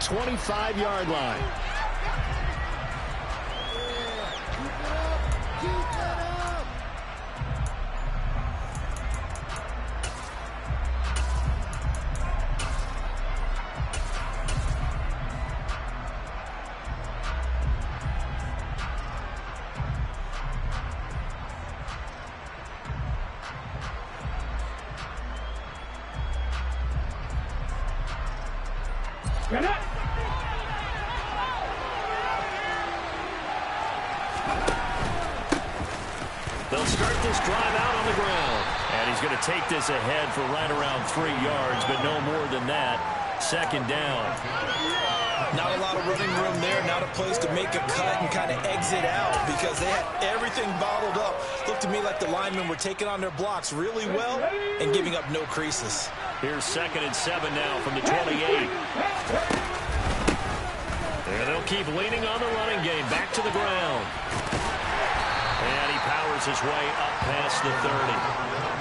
25-yard line. They'll start this drive out on the ground. And he's going to take this ahead for right around 3 yards, but no more than that. Second down. Not a lot of running room there. Not a place to make a cut and kind of exit out because they had everything bottled up. Looked to me like the linemen were taking on their blocks really well and giving up no creases. Here's 2nd and 7 now from the 28. And they'll keep leaning on the running game. Back to the ground. And he powers his way up past the 30.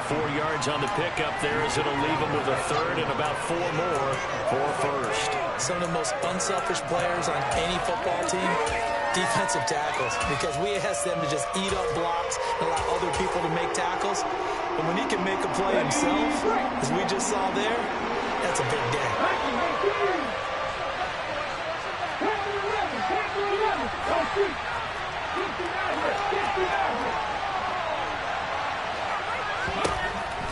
4 yards on the pickup there as it'll leave him with a third and about 4 more for first. Some of the most unselfish players on any football team, defensive tackles, because we ask them to just eat up blocks and allow other people to make tackles. And when he can make a play himself, as we just saw there, that's a big day.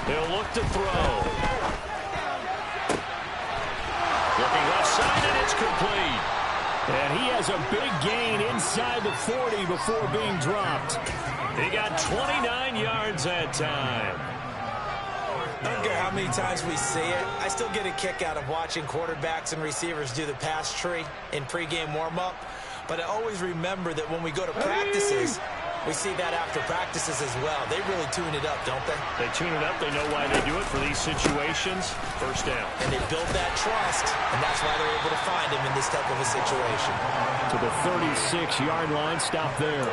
They'll look to throw. Looking left side, and it's complete. And he has a big gain inside the 40 before being dropped. He got 29 yards that time. I don't care how many times we see it. I still get a kick out of watching quarterbacks and receivers do the pass tree in pregame warm-up. But I always remember that when we go to practices, we see that after practices as well. They really tune it up, don't they? They tune it up. They know why they do it for these situations. First down. And they build that trust, and that's why they're able to find him in this type of a situation. To the 36-yard line, stop there.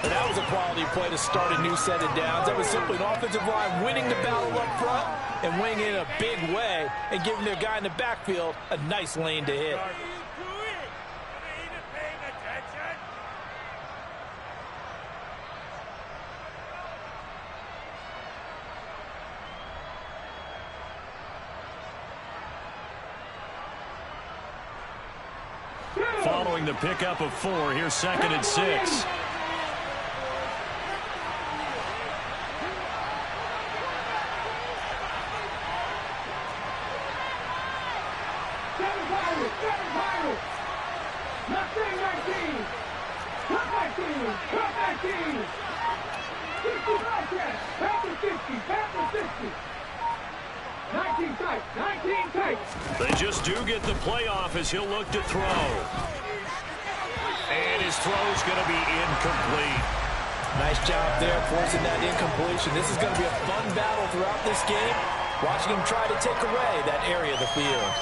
And that was a quality play to start a new set of downs. That was simply an offensive line winning the battle up front and winning in a big way and giving their guy in the backfield a nice lane to hit. Following the pickup of 4, here's 2nd and 6. They just do get the playoff as he'll look to throw. And his throw's going to be incomplete. Nice job there forcing that incompletion. This is going to be a fun battle throughout this game. Watching him try to take away that area of the field.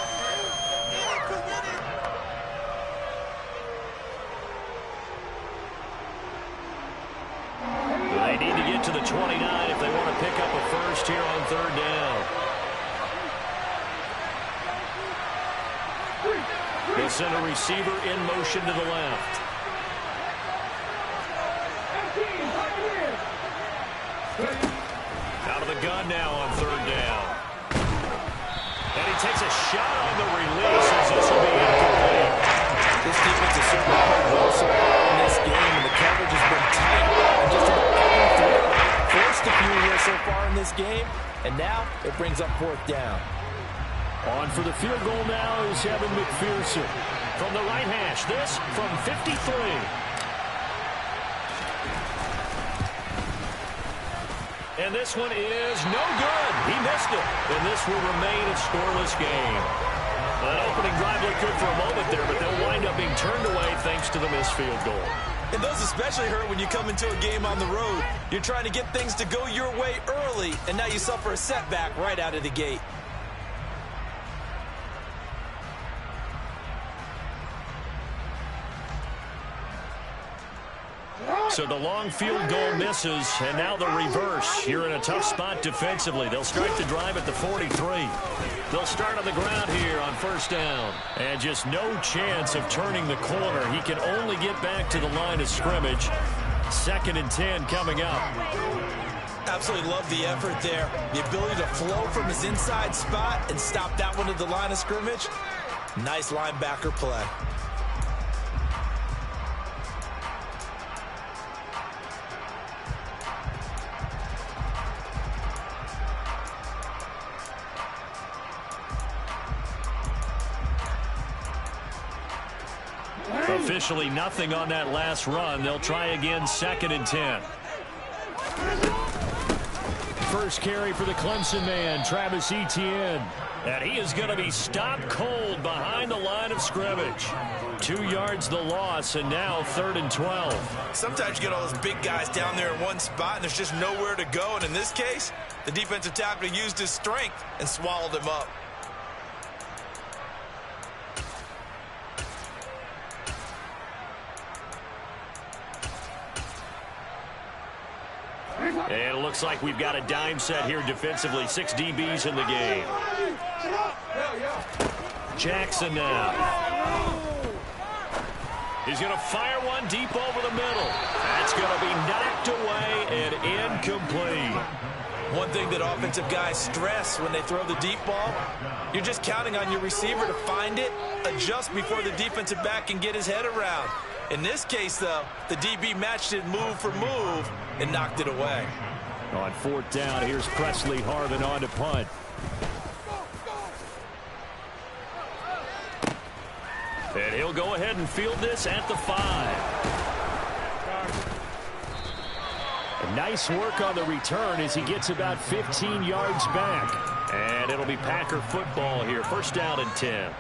They need to get to the 29 if they want to pick up a first here on 3rd down. They'll send a receiver in motion to the left. Out of the gun now on 3rd down. And he takes a shot on the release as this will be incomplete. This defense has certainly played well so far in this game, and the coverage has been tight on just about every throw. Forced a few here so far in this game, and now it brings up 4th down. On for the field goal now is Evan McPherson. From the right hash, this from 53. And this one is no good. He missed it. And this will remain a scoreless game. That opening drive looked good for a moment there, but they'll wind up being turned away thanks to the missed field goal. And those especially hurt when you come into a game on the road. You're trying to get things to go your way early, and now you suffer a setback right out of the gate. So the long field goal misses, and now the reverse. You're in a tough spot defensively. They'll start the drive at the 43. They'll start on the ground here on first down. And just no chance of turning the corner. He can only get back to the line of scrimmage. 2nd and 10 coming up. Absolutely love the effort there. The ability to flow from his inside spot and stop that one at the line of scrimmage. Nice linebacker play. Officially nothing on that last run. They'll try again, 2nd and 10. First carry for the Clemson man, Travis Etienne. And he is going to be stopped cold behind the line of scrimmage. 2 yards the loss, and now 3rd and 12. Sometimes you get all those big guys down there in one spot, and there's just nowhere to go. And in this case, the defensive tackle used his strength and swallowed him up. And it looks like we've got a dime set here defensively. 6 DBs in the game. Jackson now. He's going to fire one deep over the middle. That's going to be knocked away and incomplete. One thing that offensive guys stress when they throw the deep ball, you're just counting on your receiver to find it, adjust before the defensive back can get his head around. In this case, though, the DB matched it move for move and knocked it away. On 4th down, here's Presley Harvin on to punt. And he'll go ahead and field this at the 5. Nice work on the return as he gets about 15 yards back. And it'll be Packer football here. 1st down and 10.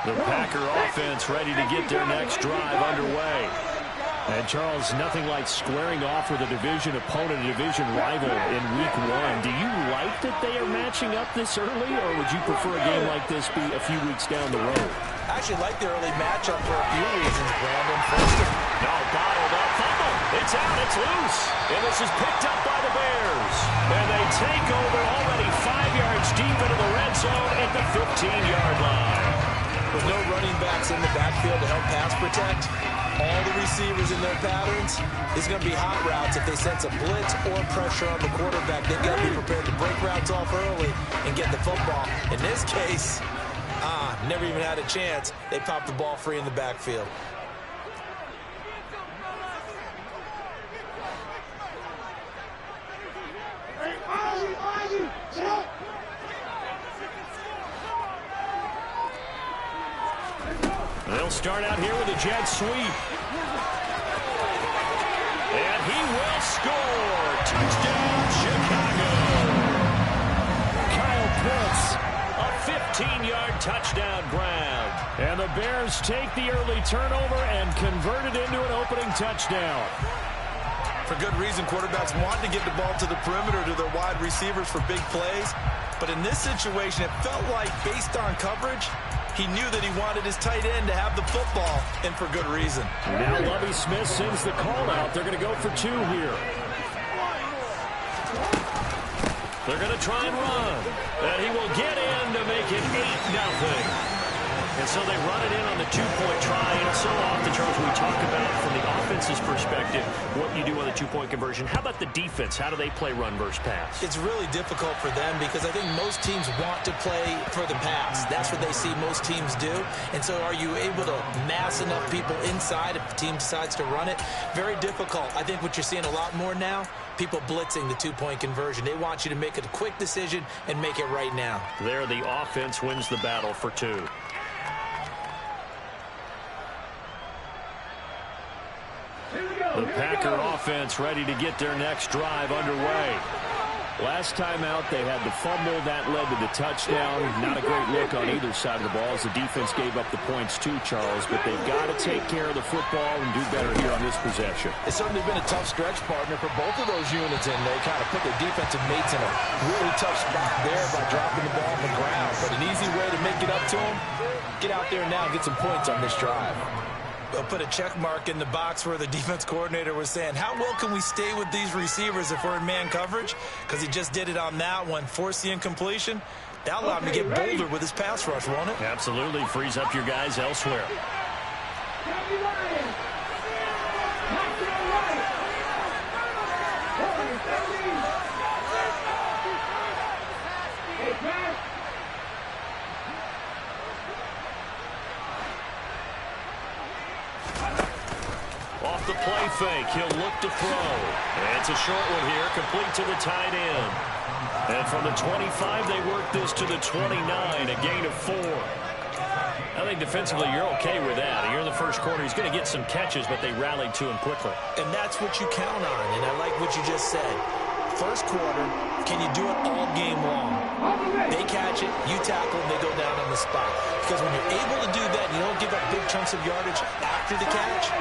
The Packer offense ready to get their next drive underway. And, Charles, nothing like squaring off with a division opponent, a division rival in Week 1. Do you like that they are matching up this early, or would you prefer a game like this be a few weeks down the road? I actually like the early matchup for a few reasons, Brandon. First, no, bottled up. Fumble. It's out. It's loose. And this is picked up by the Bears. And they take over already 5 yards deep into the red zone at the 15-yard line. with no running backs in the backfield to help pass protect, all the receivers in their patterns, it's going to be hot routes. If they sense a blitz or pressure on the quarterback, they've got to be prepared to break routes off early and get the football. In this case, never even had a chance. They popped the ball free in the backfield. They'll start out here with a jet sweep. And he will score. Touchdown, Chicago. Kyle Pitts. A 15-yard touchdown grab. And the Bears take the early turnover and convert it into an opening touchdown. For good reason, quarterbacks want to get the ball to the perimeter to their wide receivers for big plays. But in this situation, it felt like, based on coverage, he knew that he wanted his tight end to have the football, and for good reason. Now Lovie Smith sends the call out. They're going to go for two here. They're going to try and run. And he will get in to make it 8-0. And so they run it in on the two-point try. And so often, Charles, we talk about from the offense's perspective what you do on the two-point conversion. How about the defense? How do they play run versus pass? It's really difficult for them because I think most teams want to play for the pass. That's what they see most teams do. And so are you able to mass enough people inside if the team decides to run it? Very difficult. I think what you're seeing a lot more now, people blitzing the two-point conversion. They want you to make a quick decision and make it right now. There, the offense wins the battle for two. The Packer offense ready to get their next drive underway. Last time out, they had the fumble. That led to the touchdown. Not a great look on either side of the ball as the defense gave up the points too, Charles. But they've got to take care of the football and do better here on this possession. It's certainly been a tough stretch, partner, for both of those units, and they kind of put their defensive mates in a really tough spot there by dropping the ball on the ground. But an easy way to make it up to them, get out there now and get some points on this drive. We'll put a check mark in the box where the defense coordinator was saying, how well can we stay with these receivers if we're in man coverage? Because he just did it on that one, forced the incompletion. That allowed him to get bolder with his pass rush, won't it? Absolutely. Frees up your guys elsewhere. Off the play fake, he'll look to throw. And it's a short one here, complete to the tight end. And from the 25, they work this to the 29, a gain of 4. I think defensively you're okay with that. You're in the first quarter. He's going to get some catches, but they rallied to him quickly. And that's what you count on, and I like what you just said. First quarter, can you do it all game long? They catch it, you tackle, and they go down on the spot. Because when you're able to do that, and you don't give up big chunks of yardage after the catch,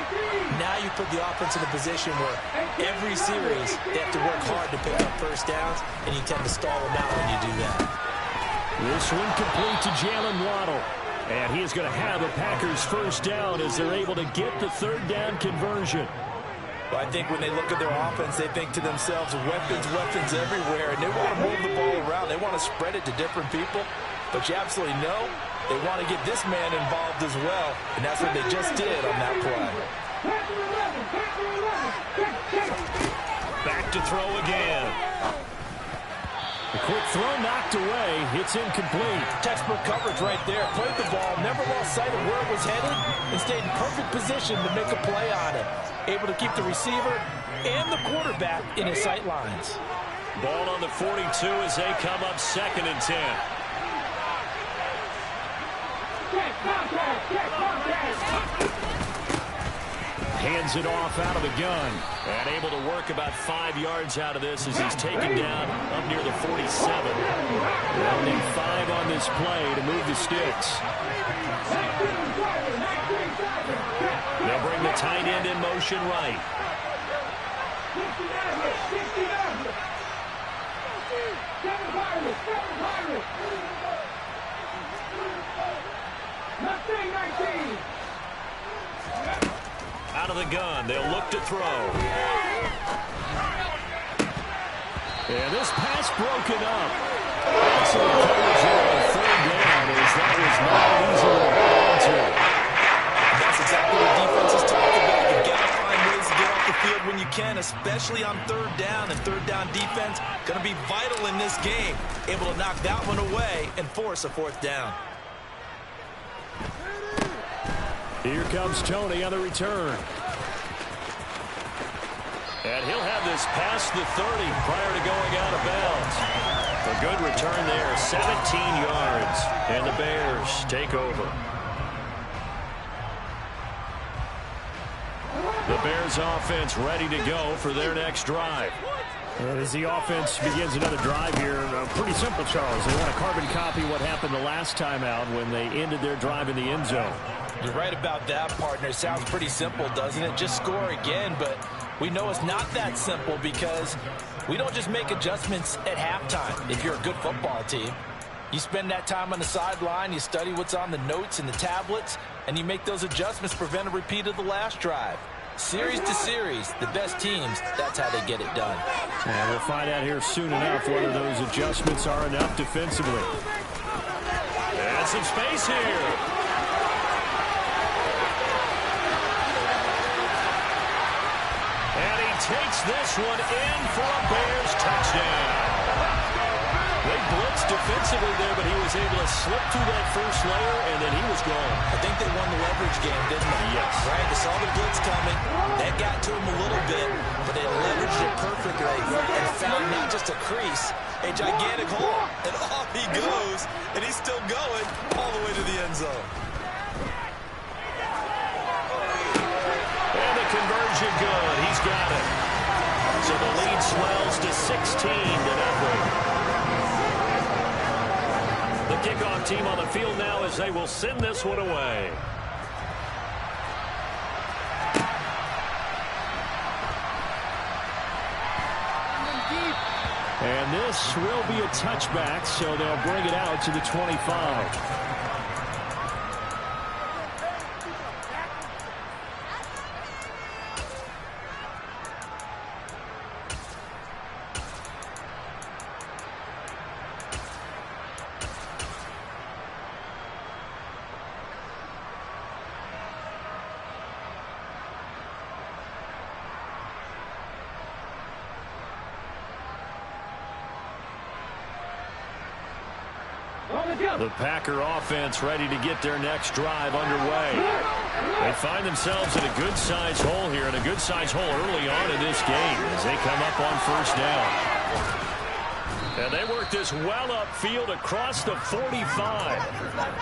now you put the offense in a position where every series they have to work hard to pick up first downs, and you tend to stall them out when you do that. This one complete to Jalen Waddle. And he is going to have the Packers first down as they're able to get the third down conversion. Well, I think when they look at their offense, they think to themselves, weapons, weapons everywhere, and they want to move the ball around. They want to spread it to different people, but you absolutely know they want to get this man involved as well, and that's what they just did on that play. Back to throw again. A quick throw knocked away. It's incomplete. Textbook coverage right there. Played the ball, never lost sight of where it was headed, and stayed in perfect position to make a play on it. Able to keep the receiver and the quarterback in his sight lines. Ball on the 42 as they come up 2nd and 10. Hands it off out of the gun. And able to work about 5 yards out of this as he's taken down up near the 47. They'll need 5 on this play to move the sticks. They'll bring the tight end in motion right. Out of the gun, they'll look to throw. And this pass broken up. Excellent coverage here on third down as that was not easy to hold on to. That's exactly what defense is talking about. You've got to find ways to get off the field when you can, especially on third down. And third down defense going to be vital in this game. Able to knock that one away and force a 4th down. Here comes Tony on the return. And he'll have this past the 30 prior to going out of bounds. A good return there, 17 yards. And the Bears take over. The Bears offense ready to go for their next drive. And as the offense begins another drive here, pretty simple, Charles. They want to carbon copy what happened the last time out when they ended their drive in the end zone. You're right about that, partner. Sounds pretty simple, doesn't it? Just score again, but we know it's not that simple because we don't just make adjustments at halftime if you're a good football team. You spend that time on the sideline, you study what's on the notes and the tablets, and you make those adjustments to prevent a repeat of the last drive. Series to series, the best teams, that's how they get it done. And we'll find out here soon enough whether those adjustments are enough defensively. And some space here. And he takes this one in for a Bears touchdown. They blitzed defensively there, but he was able to slip through that first layer, and then he was gone. I think they won the leverage game, didn't they? Yes. Right, they saw the blitz coming. That got to him a little bit, but they leveraged it perfectly and found not just a crease, a gigantic hole. And off he goes, and he's still going all the way to the end zone. And the conversion good. He's got it. So the lead swells to 16-0. The kickoff team on the field now as they will send this one away. And this will be a touchback, so they'll bring it out to the 25. The Packer offense ready to get their next drive underway. They find themselves in a good-sized hole here, and a good-sized hole early on in this game as they come up on first down. And they work this well upfield across the 45.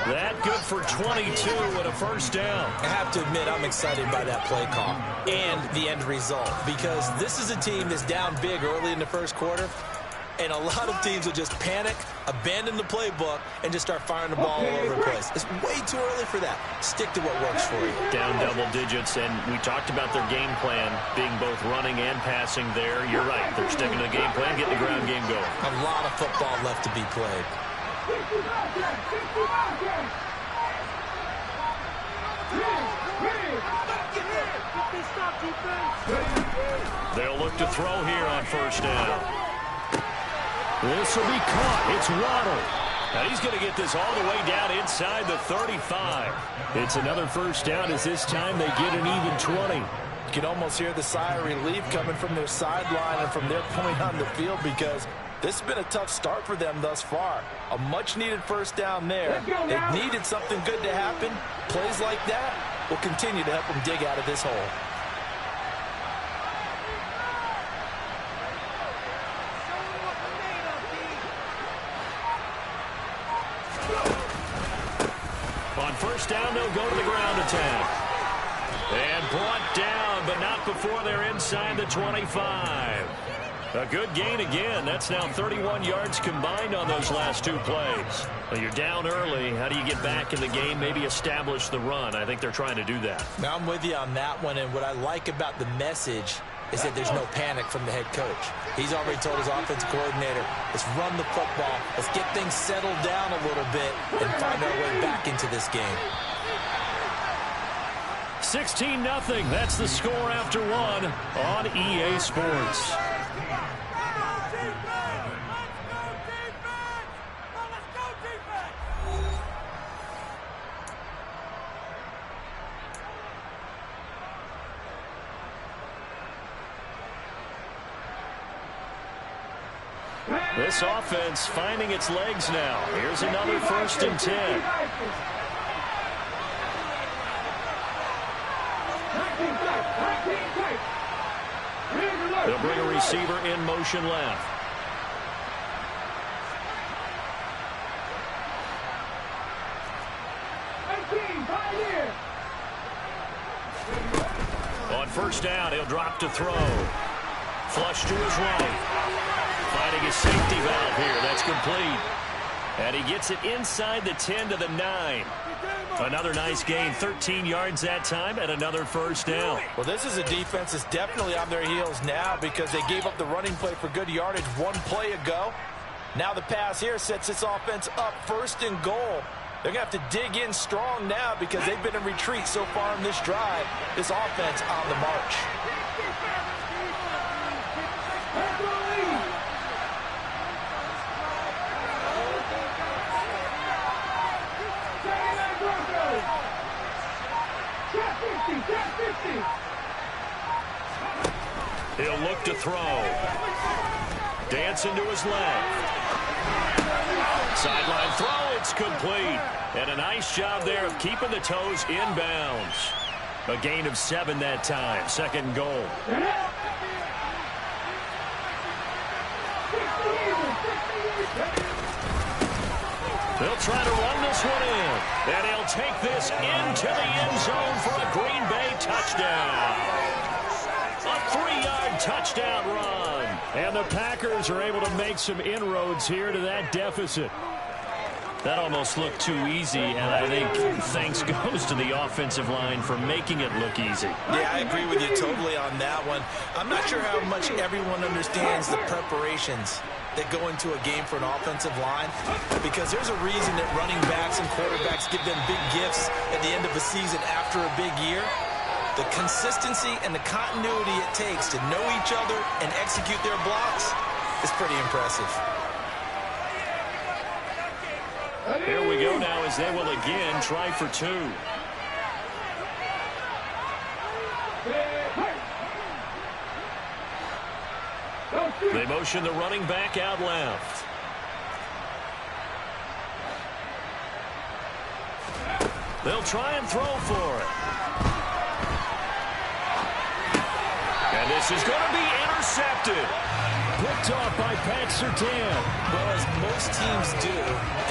That good for 22 and a first down. I have to admit, I'm excited by that play call and the end result, because this is a team that's down big early in the first quarter. And a lot of teams will just panic, abandon the playbook, and just start firing the ball all over the place. It's way too early for that. Stick to what works for you. Down double digits, and we talked about their game plan being both running and passing there. You're right. They're sticking to the game plan, getting the ground game going. A lot of football left to be played. They'll look to throw here on first down. This will be caught. It's Waddle. Now he's going to get this all the way down inside the 35. It's another first down as this time they get an even 20. You can almost hear the sigh of relief coming from their sideline and from their point on the field, because this has been a tough start for them thus far. A much-needed first down there. They needed something good to happen. Plays like that will continue to help them dig out of this hole. On first down, they'll go to the ground attack. And brought down, but not before they're inside the 25. A good gain again. That's now 31 yards combined on those last two plays. Well, you're down early. How do you get back in the game? Maybe establish the run. I think they're trying to do that. Now, I'm with you on that one, and what I like about the message is that there's no panic from the head coach. He's already told his offensive coordinator, let's run the football, let's get things settled down a little bit and find our way back into this game. 16-0. That's the score after one on EA Sports. This offense finding its legs now. Here's another 1st and 10. They'll bring a receiver in motion left. On first down, he'll drop to throw. Flush to his right. Finding his safety valve here. That's complete. And he gets it inside the 10 to the 9. Another nice gain, 13 yards that time, and another first down. Well, this is a defense that's definitely on their heels now, because they gave up the running play for good yardage one play ago. Now the pass here sets this offense up 1st and goal. They're going to have to dig in strong now because they've been in retreat so far in this drive. This offense on the march. He'll look to throw. Dancing to his left. Sideline throw, it's complete. And a nice job there of keeping the toes inbounds. A gain of 7 that time. 2nd and goal. They'll try to run this one in. And he'll take this into the end zone for a Green Bay touchdown. A 3-yard touchdown run. And the Packers are able to make some inroads here to that deficit. That almost looked too easy, and I think thanks goes to the offensive line for making it look easy. Yeah, I agree with you totally on that one. I'm not sure how much everyone understands the preparations that go into a game for an offensive line, because there's a reason that running backs and quarterbacks give them big gifts at the end of a season after a big year. The consistency and the continuity it takes to know each other and execute their blocks is pretty impressive. Here we go now as they will again try for 2. They motion the running back out left. They'll try and throw for it. And this is going to be intercepted. Picked off by Pat Surtain. Well, as most teams do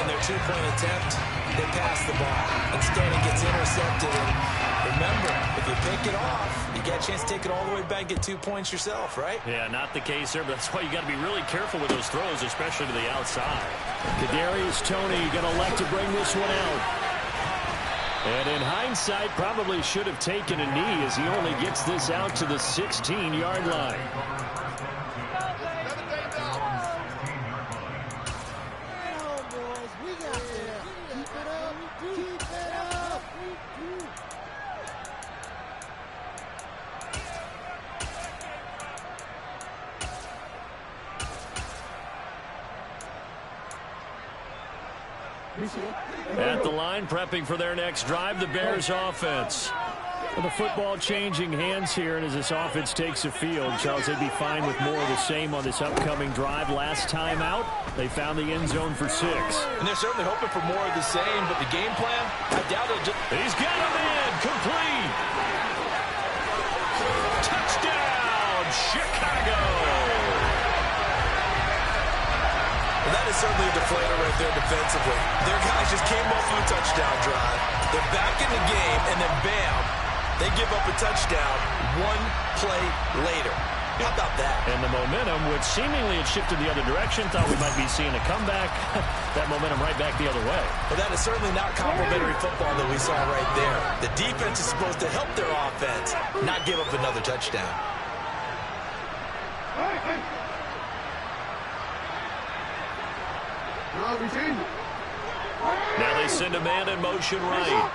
in their two-point attempt, they pass the ball. Instead, it gets intercepted. And remember, if you pick it off, you get a chance to take it all the way back and get 2 points yourself, right? Yeah, not the case there, but that's why you got to be really careful with those throws, especially to the outside. Kadarius Toney going to elect to bring this one out. And in hindsight, probably should have taken a knee as he only gets this out to the 16-yard line. At the line, prepping for their next drive, the Bears offense. Well, the football changing hands here, and as this offense takes a field, Charles, they'd be fine with more of the same on this upcoming drive. Last time out, they found the end zone for 6. And they're certainly hoping for more of the same, but the game plan, I doubt it'll just... He's got him in, complete. Touchdown, Chicago. Well, that is certainly a deflator right there defensively. Their guys just came off of a touchdown drive. They're back in the game, and then bam, they give up a touchdown 1 play later. How about that? And the momentum, which seemingly had shifted the other direction, thought we might be seeing a comeback. That momentum right back the other way. Well, that is certainly not complimentary football that we saw right there. The defense is supposed to help their offense, not give up another touchdown. Now they send a man in motion right.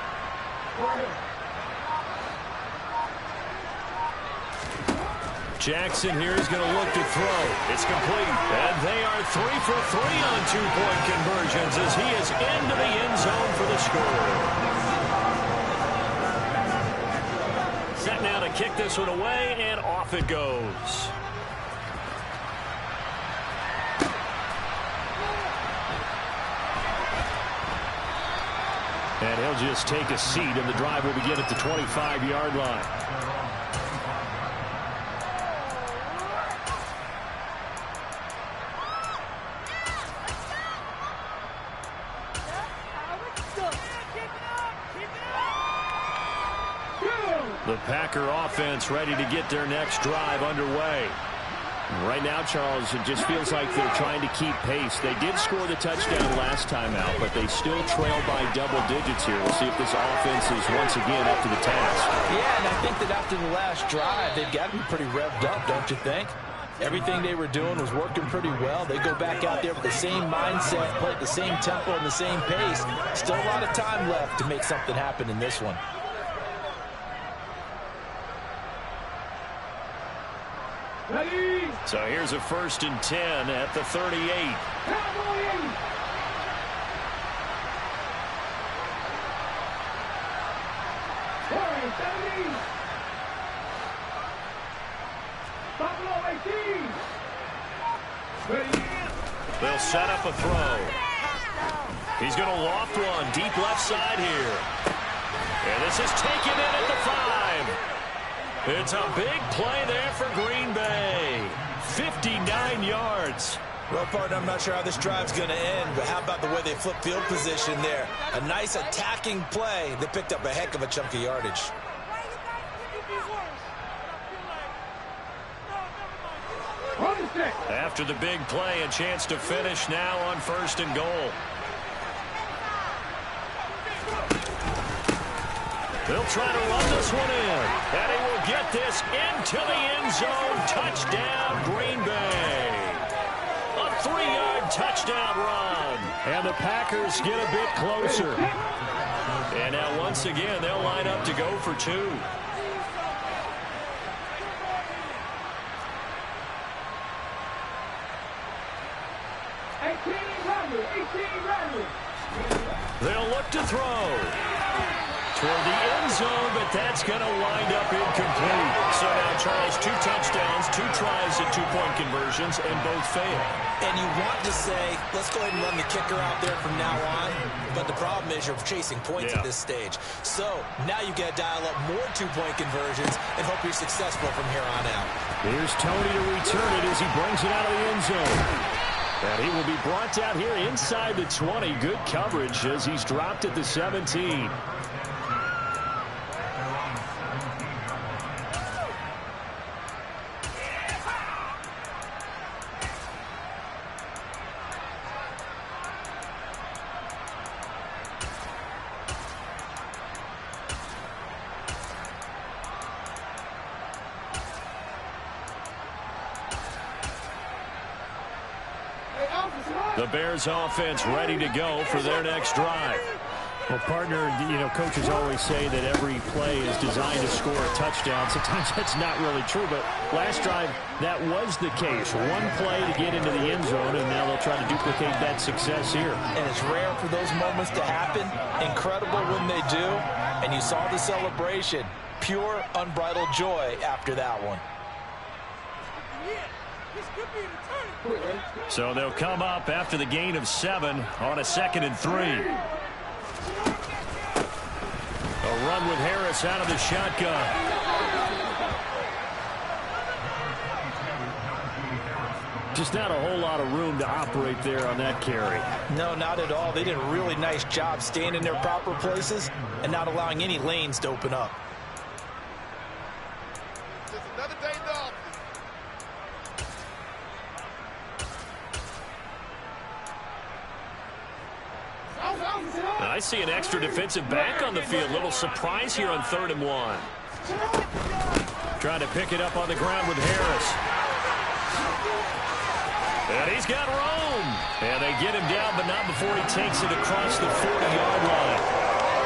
Jackson here is going to look to throw. It's complete. And they are 3 for 3 on 2-point conversions as he is into the end zone for the score. Set now to kick this one away, and off it goes. And he'll just take a seat, and the drive will begin at the 25-yard line. The Packer offense ready to get their next drive underway. Right now, Charles, it just feels like they're trying to keep pace. They did score the touchdown last time out, but they still trail by double digits here. We'll see if this offense is once again up to the task. Yeah, and I think that after the last drive, they've got to be pretty revved up, don't you think? Everything they were doing was working pretty well. They go back out there with the same mindset, play at the same tempo and the same pace. Still a lot of time left to make something happen in this one. So here's a 1st and 10 at the 38. They'll set up a throw. He's going to loft one deep left side here. And this is taken in at the 5. It's a big play there for Green Bay. 59 yards. Well, partner, I'm not sure how this drive's going to end, but how about the way they flip field position there? A nice attacking play that picked up a heck of a chunk of yardage. After the big play, a chance to finish now on 1st and goal. They'll try to run this one in. And he will get this into the end zone. Touchdown, Green Bay. A 3-yard touchdown run. And the Packers get a bit closer. And now once again, they'll line up to go for 2. They'll look to throw toward the end zone, but that's going to wind up incomplete. So now, Charles, 2 touchdowns, 2 tries at 2-point conversions, and both fail. And you want to say, let's go ahead and run the kicker out there from now on, but the problem is you're chasing points at this stage. So now you got to dial up more 2-point conversions and hope you're successful from here on out. Here's Tony to return it as he brings it out of the end zone. And he will be brought down here inside the 20. Good coverage as he's dropped at the 17. The Bears offense ready to go for their next drive. Well, partner, coaches always say that every play is designed to score a touchdown. Sometimes that's not really true, but last drive, that was the case. One play to get into the end zone, and now they'll try to duplicate that success here. And it's rare for those moments to happen. Incredible when they do. And you saw the celebration. Pure, unbridled joy after that one. So they'll come up after the gain of 7 on a 2nd and 3. A run with Harris out of the shotgun. Just not a whole lot of room to operate there on that carry. No, not at all. They did a really nice job staying in their proper places and not allowing any lanes to open up. Just another day off. I see an extra defensive back on the field. Little surprise here on 3rd and 1. Trying to pick it up on the ground with Harris. And he's got room. And they get him down, but not before he takes it across the 40-yard line.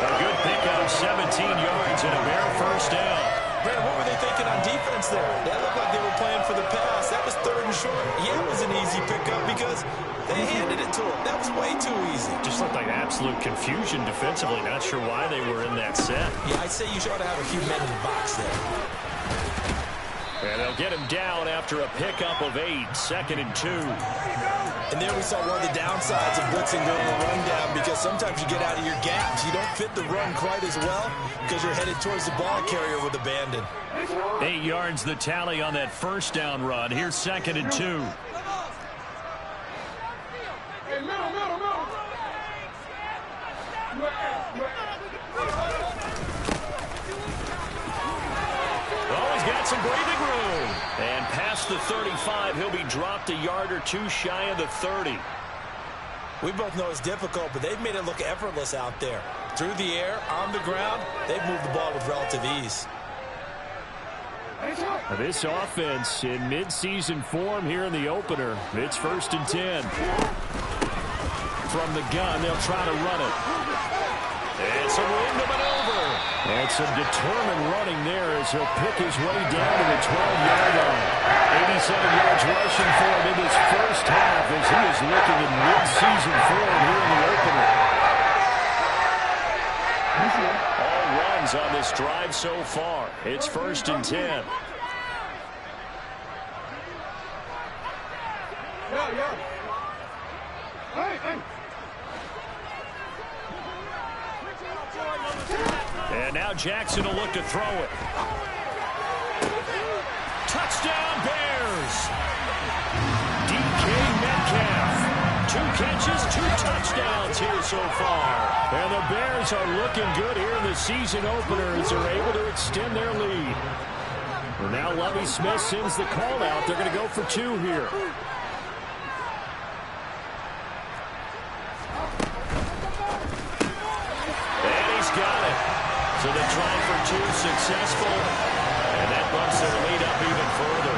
A good pickup, 17 yards and a bare 1st down. Brad, what were they thinking on defense there? That looked like they were playing for the pass. That was 3rd and short. Yeah, it was an easy pickup because they handed it to him. That was way too easy. Just looked like absolute confusion defensively. Not sure why they were in that set. Yeah, I'd say you ought to have a few men in the box there. And they'll get him down after a pickup of 8, 2nd and 2. And there we saw one of the downsides of blitzing during a run down because sometimes you get out of your gaps. You don't fit the run quite as well because you're headed towards the ball carrier with abandon. 8 yards the tally on that 1st down run. Here's 2nd and 2. Oh, he's got some breathing room. And past the 35, he'll be dropped a yard or 2 shy of the 30. We both know it's difficult, but they've made it look effortless out there. Through the air, on the ground, they've moved the ball with relative ease. This offense in mid-season form here in the opener. It's 1st and 10. From the gun, they'll try to run it. And some room to maneuver. And some determined running there as he'll pick his way down to the 12-yard line. 87 yards rushing for him in his first half as he is looking in mid-season form here in the opener. All runs on this drive so far. It's 1st and 10. And now Jackson will look to throw it. Touchdown Bears! DK Metcalf. 2 catches, 2 touchdowns here so far. And the Bears are looking good here in the season opener as they're able to extend their lead. Well, now Lovie Smith sends the call out. They're going to go for 2 here. And he's got it. So they try for 2, successful. And that bumps their lead up even further.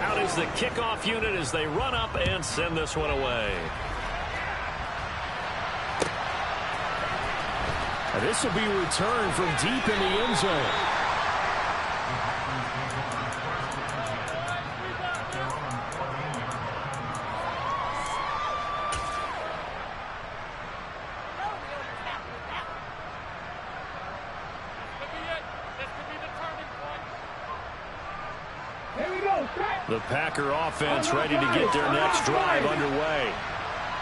Out is the kickoff unit as they run up and send this one away. This will be returned from deep in the end zone. The Packer offense ready to get their next drive underway.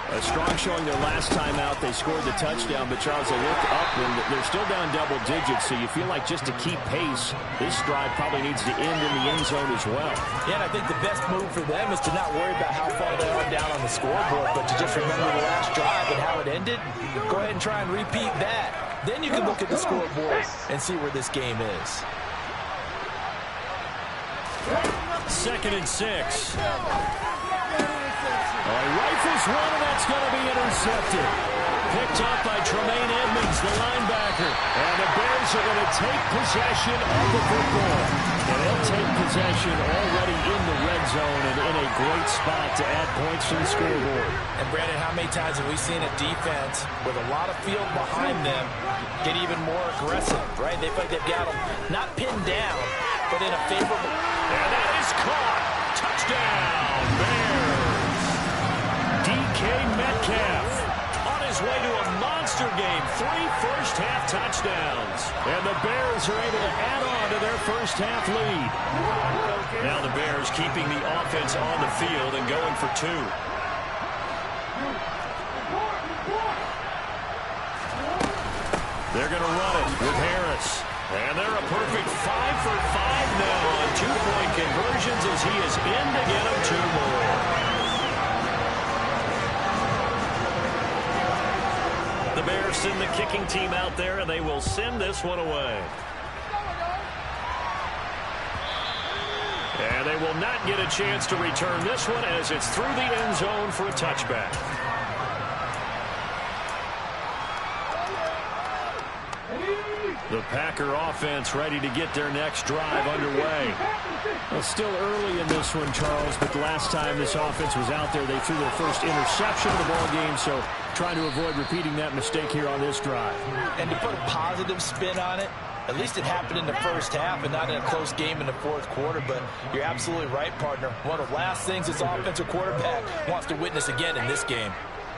A strong showing their last time out. They scored the touchdown, but Charles, they look up and they're still down double digits, so you feel like just to keep pace, this drive probably needs to end in the end zone as well. Yeah, and I think the best move for them is to not worry about how far they are down on the scoreboard, but to just remember the last drive and how it ended. Go ahead and try and repeat that. Then you can look at the scoreboard and see where this game is. 2nd and 6. Rifles one, and that's going to be intercepted. Picked up by Tremaine Edmonds, the linebacker. And the Bears are going to take possession of the football. And they'll take possession already in the red zone and in a great spot to add points to the scoreboard. And, Brandon, how many times have we seen a defense with a lot of field behind them get even more aggressive, right? They feel like they've got them not pinned down, but in a favorable... And that is caught. Touchdown, Bears. DK Metcalf on his way to a monster game. 3 first-half touchdowns. And the Bears are able to add on to their first-half lead. Now the Bears keeping the offense on the field and going for 2. They're going to run it with Harris. And they're a perfect 5 for 5 now on 2-point conversions as he is in to get them 2 more. The Bears send the kicking team out there, and they will send this one away. And they will not get a chance to return this one as it's through the end zone for a touchback. The Packer offense ready to get their next drive underway. Well, still early in this one, Charles, but the last time this offense was out there, they threw their first interception of the ball game, so trying to avoid repeating that mistake here on this drive. And to put a positive spin on it, at least it happened in the first half and not in a close game in the fourth quarter, but you're absolutely right, partner. One of the last things this offensive quarterback wants to witness again in this game.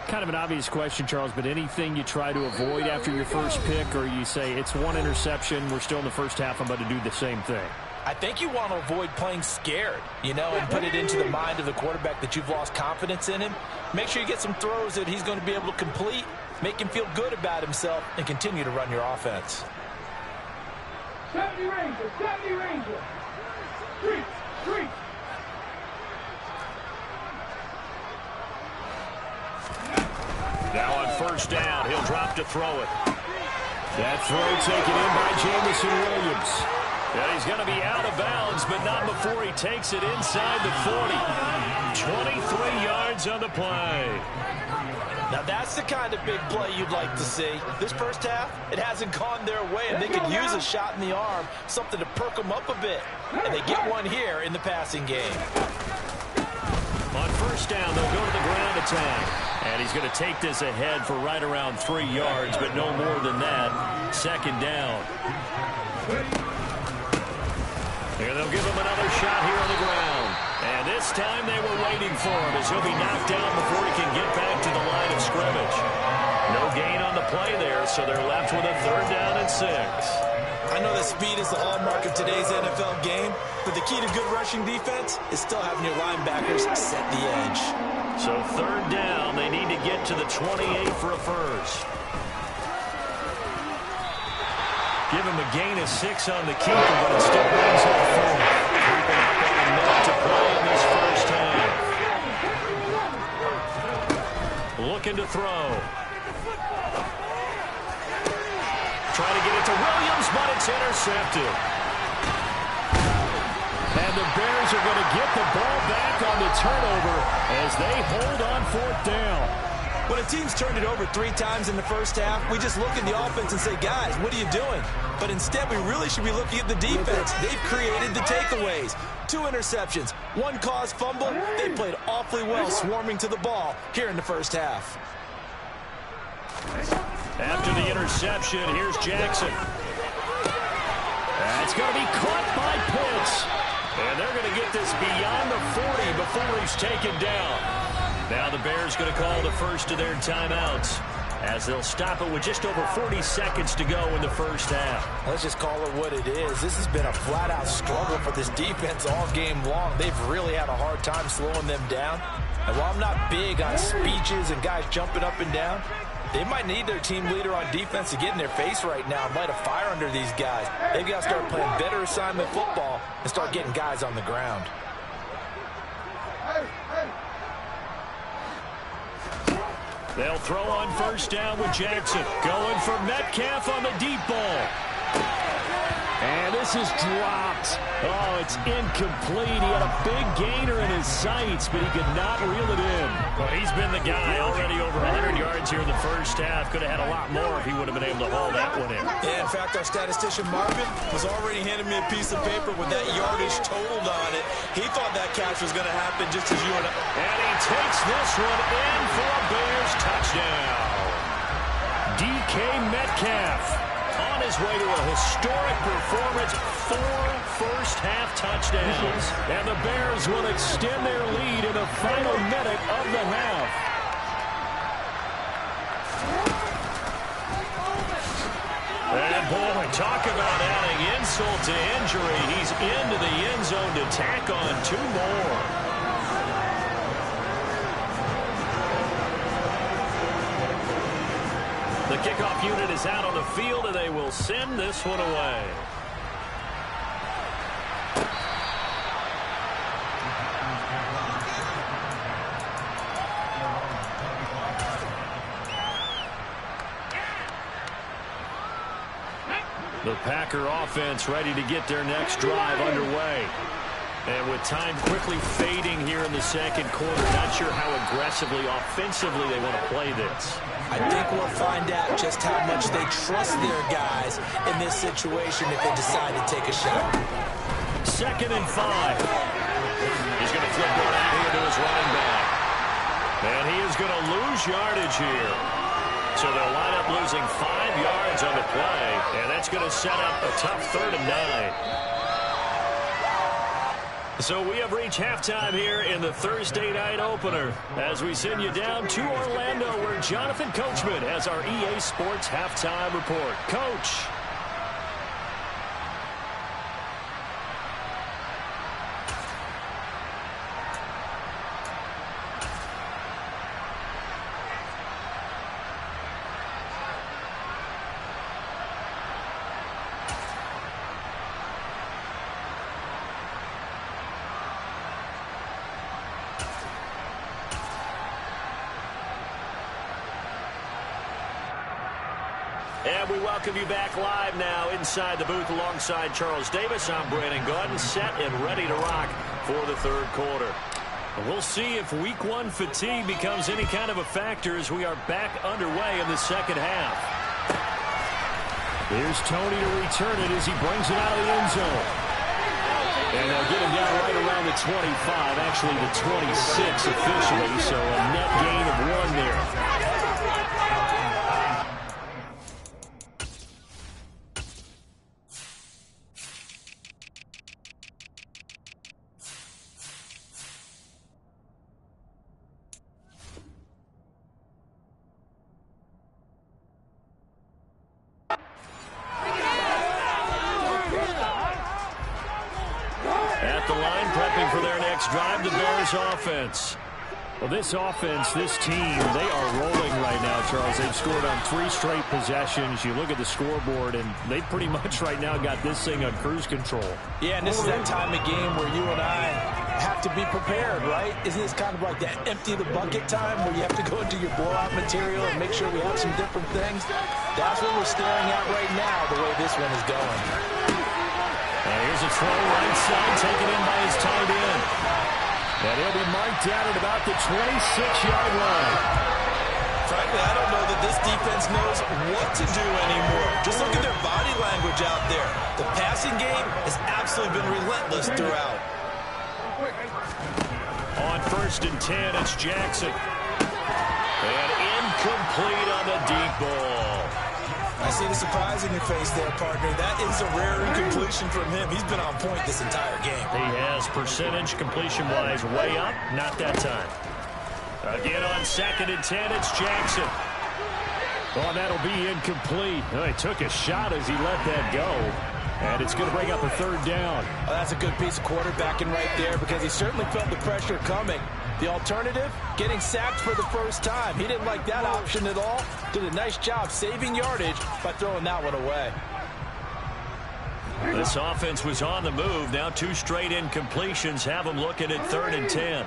Kind of an obvious question, Charles, but anything you try to avoid after your first pick, or you say it's 1 interception, we're still in the first half, I'm about to do the same thing? I think you want to avoid playing scared, and put it into the mind of the quarterback that you've lost confidence in him. Make sure you get some throws that he's going to be able to complete, make him feel good about himself, and continue to run your offense. 70 Rangers, 70 Rangers. Street. Now on first down, he'll drop to throw it. That throw taken in by Jamison Williams. And he's going to be out of bounds, but not before he takes it inside the 40. 23 yards on the play. Now that's the kind of big play you'd like to see. This first half, it hasn't gone their way, and they could use a shot in the arm, something to perk them up a bit. And they get one here in the passing game. On first down, they'll go to the ground attack. And he's going to take this ahead for right around 3 yards, but no more than that. 2nd down. And they'll give him another shot here on the ground. And this time they were waiting for him as he'll be knocked down before he can get back to the line of scrimmage. No gain on the play there, so they're left with a 3rd down and 6. I know that speed is the hallmark of today's NFL game, but the key to good rushing defense is still having your linebackers set the edge. So 3rd down, they need to get to the 28 for a first. Give him a gain of 6 on the keeper, but it still brings up 4. Keeping up on a minute to play in this first half. Looking to throw. Trying to get it to to Williams, but it's intercepted. And the Bears are going to get the ball back on the turnover as they hold on 4th down. When a team's turned it over 3 times in the first half, we just look at the offense and say, guys, what are you doing? But instead, we really should be looking at the defense. They've created the takeaways. 2 interceptions, 1 caused fumble. They played awfully well swarming to the ball here in the first half. After the interception, here's Jackson. That's going to be caught by Pitts. And they're going to get this beyond the 40 before he's taken down. Now the Bears going to call the first of their timeouts as they'll stop it with just over 40 seconds to go in the first half. Let's just call it what it is. This has been a flat-out struggle for this defense all game long. They've really had a hard time slowing them down. And while I'm not big on speeches and guys jumping up and down, they might need their team leader on defense to get in their face right now and light a fire under these guys. They've got to start playing better assignment football and start getting guys on the ground. They'll throw on first down with Jackson. Going for Metcalf on the deep ball. And this is dropped. Oh, it's incomplete. He had a big gainer in his sights, but he could not reel it in. Well, he's been the guy already over 100 yards here in the first half. Could have had a lot more if he would have been able to haul that one in. Yeah, in fact, our statistician Marvin was already handing me a piece of paper with that yardage totaled on it. He thought that catch was going to happen just as you and I. And he takes this one in for a Bears touchdown. DK Metcalf on his way to a historic performance, 4 first-half touchdowns. And the Bears will extend their lead in the final minute of the half. And boy, talk about adding insult to injury. He's into the end zone to tack on 2 more. The kickoff unit is out on the field, and they will send this one away. The Packer offense ready to get their next drive underway. And with time quickly fading here in the second quarter, not sure how aggressively, offensively they want to play this. I think we'll find out just how much they trust their guys in this situation if they decide to take a shot. 2nd and 5. He's going to flip one out here to his running back. And he is going to lose yardage here. So they'll line up losing 5 yards on the play. And that's going to set up a tough 3rd and 9. So we have reached halftime here in the Thursday night opener as we send you down to Orlando where Jonathan Coachman has our EA Sports halftime report. Coach. And we welcome you back live now inside the booth alongside Charles Davis. I'm Brandon Gaudin, set and ready to rock for the 3rd quarter. And we'll see if week 1 fatigue becomes any kind of a factor as we are back underway in the second half. Here's Tony to return it as he brings it out of the end zone. And they'll get him down right around the 25, actually the 26 officially, so a net gain of 1 there. Drive the Bears offense. Well, this offense, this team, they are rolling right now, Charles. They've scored on 3 straight possessions. You look at the scoreboard, and they pretty much right now got this thing on cruise control. Yeah, and this is that time of game where you and I have to be prepared, right? Isn't this kind of like that empty the bucket time where you have to go into your blowout material and make sure we have some different things? That's what we're staring at right now, the way this one is going. And here's a throw right side, taken in by his tight end. And he'll be marked down at about the 26-yard line. Frankly, I don't know that this defense knows what to do anymore. Just look at their body language out there. The passing game has absolutely been relentless throughout. On 1st and 10, it's Jackson. And incomplete on the deep ball. I see the surprise in your face there, partner. That is a rare incompletion from him. He's been on point this entire game. He has percentage completion-wise way up. Not that time. Again on 2nd and 10, it's Jackson. Oh, that'll be incomplete. Oh, he took a shot as he let that go. And it's going to bring up a 3rd down. Oh, that's a good piece of quarterbacking right there because he certainly felt the pressure coming. The alternative, getting sacked for the first time. He didn't like that option at all. Did a nice job saving yardage by throwing that one away. This offense was on the move. Now 2 straight incompletions have them looking at 3rd and 10.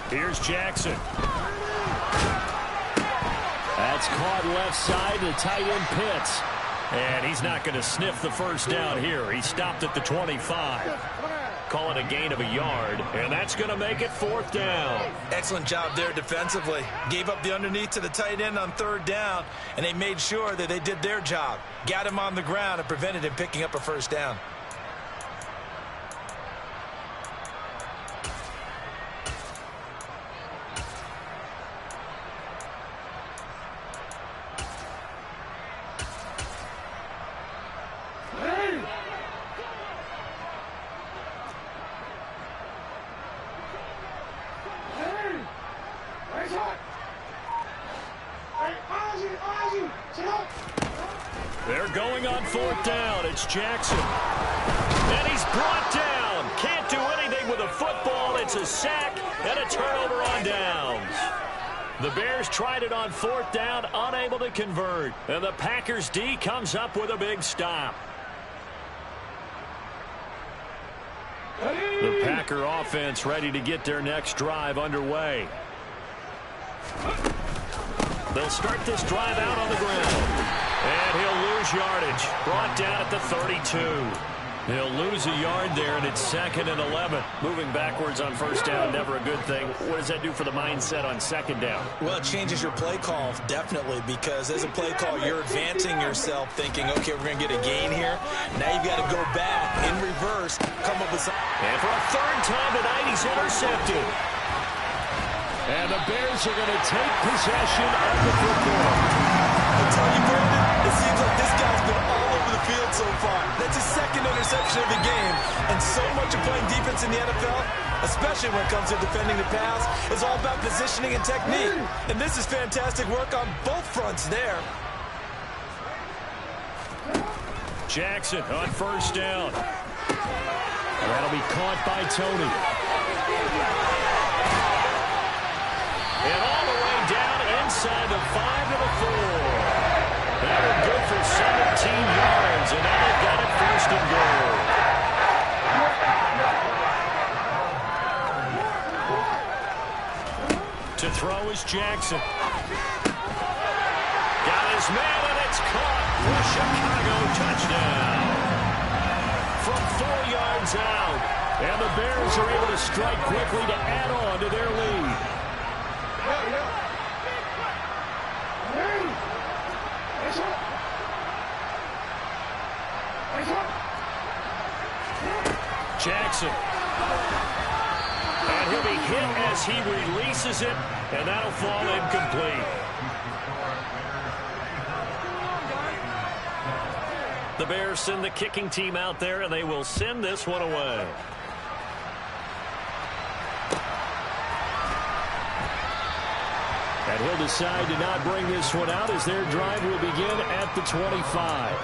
Here's Jackson. That's caught left side. The tight end Pitts. And he's not going to sniff the first down here. He stopped at the 25. Call it a gain of a yard. And that's going to make it 4th down. Excellent job there defensively. Gave up the underneath to the tight end on 3rd down, and they made sure that they did their job. Got him on the ground and prevented him picking up a 1st down. They're going on 4th down. It's Jackson. And he's brought down. Can't do anything with a football. It's a sack and a turnover on downs. The Bears tried it on 4th down, unable to convert. And the Packers D comes up with a big stop. The Packer offense ready to get their next drive underway. They'll start this drive out on the ground. And he'll lose yardage. Brought down at the 32. He'll lose a yard there, and it's 2nd and 11. Moving backwards on 1st down, never a good thing. What does that do for the mindset on 2nd down? Well, it changes your play call, definitely, because as a play call, you're advancing yourself thinking, okay, we're going to get a gain here. Now you've got to go back in reverse, come up with some... And for a 3rd time tonight, he's intercepted. And the Bears are going to take possession of the football. I tell you, Brandon, it seems like this guy's been all over the field so far. That's his 2nd interception of the game. And so much of playing defense in the NFL, especially when it comes to defending the pass, is all about positioning and technique. And this is fantastic work on both fronts there. Jackson on 1st down. And that'll be caught by Tony. And all the way down inside the 5 to the 4. That was good for 17 yards, and now they've got it 1st and goal. To throw is Jackson. Got his man, and it's caught. The Chicago touchdown. From 4 yards out. And the Bears are able to strike quickly to add on to their lead. Jackson. And he'll be hit as he releases it, and that'll fall incomplete. The Bears send the kicking team out there, and they will send this one away. And he'll decide to not bring this one out as their drive will begin at the 25.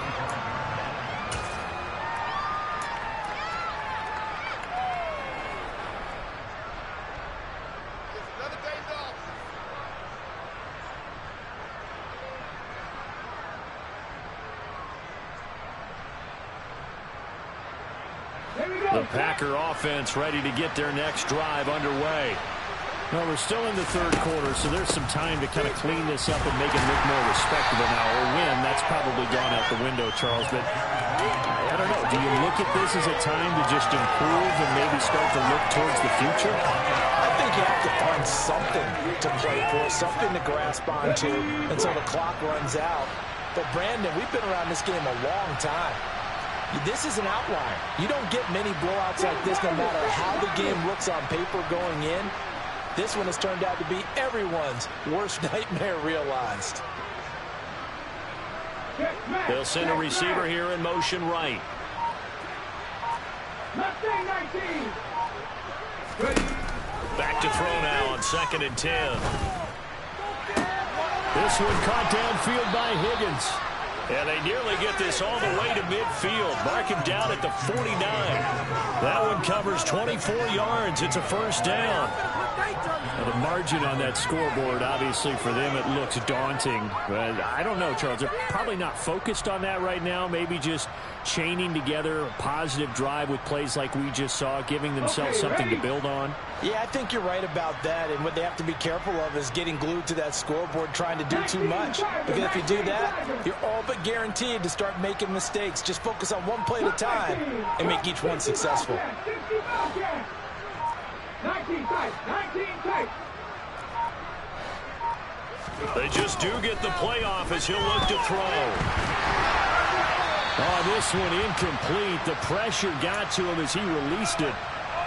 The Packer offense ready to get their next drive underway. Well, we're still in the third quarter, so there's some time to kind of clean this up and make it look more respectable now. Or win, that's probably gone out the window, Charles. But I don't know. Do you look at this as a time to just improve and maybe start to look towards the future? I think you have to find something to play for, something to grasp onto until the clock runs out. But, Brandon, we've been around this game a long time. This is an outlier. You don't get many blowouts like this no matter how the game looks on paper going in. This one has turned out to be everyone's worst nightmare realized. They'll send a receiver here in motion right. Back to throw now on 2nd and 10. This one caught downfield by Higgins. And they nearly get this all the way to midfield. Mark him down at the 49. That one covers 24 yards. It's a first down. Now, the margin on that scoreboard, obviously, for them, it looks daunting. But I don't know, Charles. They're probably not focused on that right now. Maybe just chaining together a positive drive with plays like we just saw, giving themselves something to build on. Yeah, I think you're right about that. And what they have to be careful of is getting glued to that scoreboard, trying to do too much. Because if you do that, you're all but guaranteed to start making mistakes. Just focus on one play at a time and make each one successful. 19 tight. They just do get the playoff as he'll look to throw. Oh, this one incomplete. The pressure got to him as he released it.